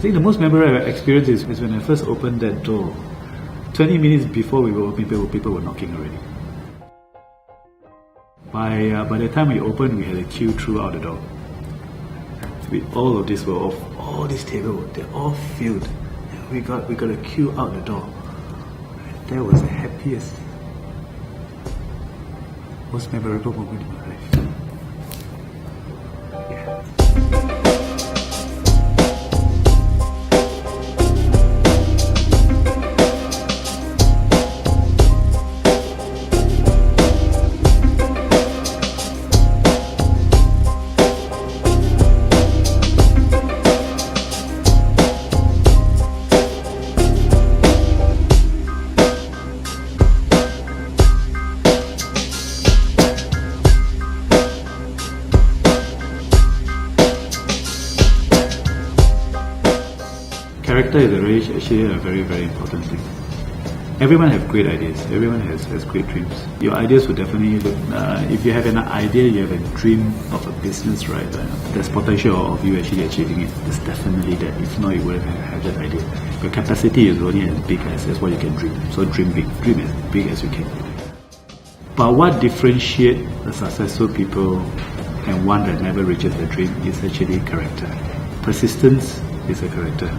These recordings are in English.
think the most memorable experience is when I first opened that door. 20 minutes before we were open, people were knocking already. By the time we opened, we had a queue throughout the door. All of this were off. All these tables, they're all filled. We got a queue out the door. That was the happiest, most memorable moment in my life. Yeah. Character is actually a very, very important thing. Everyone has great ideas. Everyone has great dreams. Your ideas will definitely look, if you have an idea, you have a dream of a business, right? There's potential of you actually achieving it. There's definitely that. If not, you wouldn't have that idea. Your capacity is only as big as what you can dream. So dream big. Dream as big as you can. But what differentiates a successful people and one that never reaches the dream is actually character. Persistence is a character.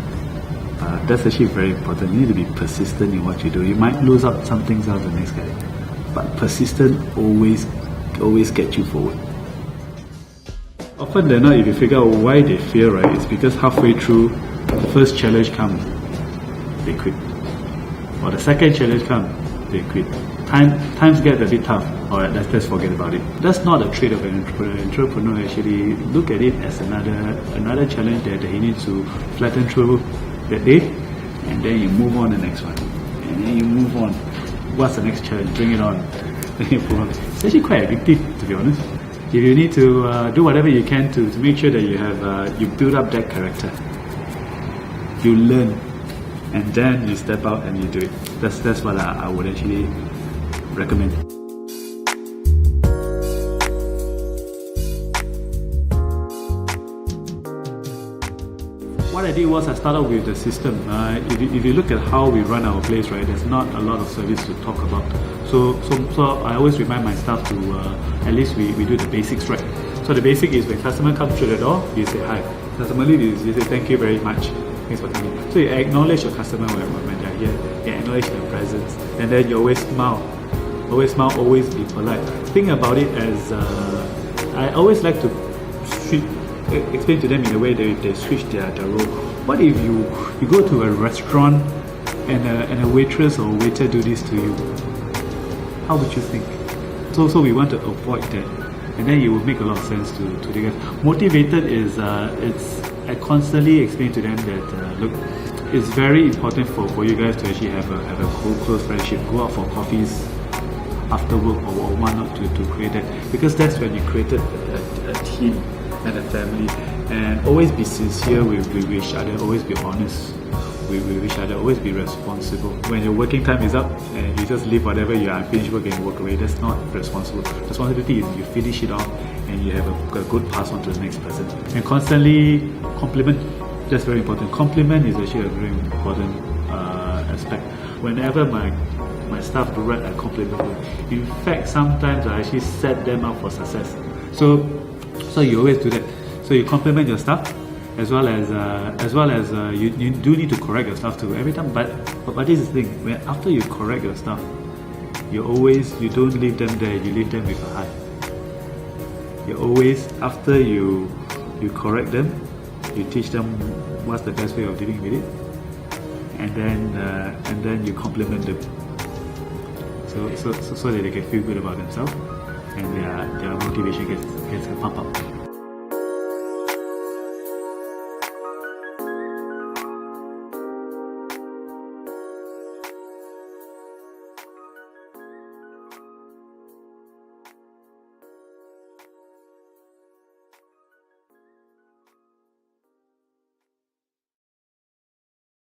That's actually very important. You need to be persistent in what you do. You might lose out some things out the next guy, but persistent always gets you forward. Often than not, if you figure out why they fail, right, it's because halfway through, the first challenge comes, they quit. Or the second challenge comes, they quit. Times get a bit tough. Alright, let's forget about it. That's not a trait of an entrepreneur. An entrepreneur actually look at it as another challenge that he needs to flatten through that day, and then you move on to the next one, and then you move on. What's the next challenge? Bring it on. Then you move on. It's actually quite addictive, to be honest. If you need to do whatever you can to make sure that you build up that character, you learn, and then you step out and you do it. That's what I would actually recommend. What I did was I started with the system. If you look at how we run our place, right, there's not a lot of service to talk about. So I always remind my staff to at least we do the basics right. So the basic is when customer comes through the door, you say hi. Customer leaves, you say thank you very much. Thanks for coming. So you acknowledge your customer when they're here. You acknowledge their presence, and then you always smile. Always smile. Always be polite. Think about it as I always like to explain to them in a way that they switch their role. What if you go to a restaurant and a waitress or waiter do this to you? How would you think? So we want to avoid that, and then it will make a lot of sense to the guys. Motivated is I constantly explain to them that look, it's very important for you guys to actually have a close friendship. Go out for coffees after work or whatnot to create that, because that's when you created a team and a family. And always be sincere with each other, always be honest with each other, always be responsible. When your working time is up and you just leave whatever you unfinished work and walk away, that's not responsible. Responsibility is you finish it off and you have a good pass on to the next person. And constantly compliment, that's very important. Compliment is actually a very important aspect. Whenever my staff do right, I compliment them. In fact, sometimes I actually set them up for success. So you always do that. So you compliment your staff, as well as you do need to correct your staff too every time. But this is the thing: when after you correct your staff, you don't leave them there. You leave them with a hi. You always, after you correct them, you teach them what's the best way of dealing with it, and then you compliment them. So that they can feel good about themselves, and their motivation gets a pump up.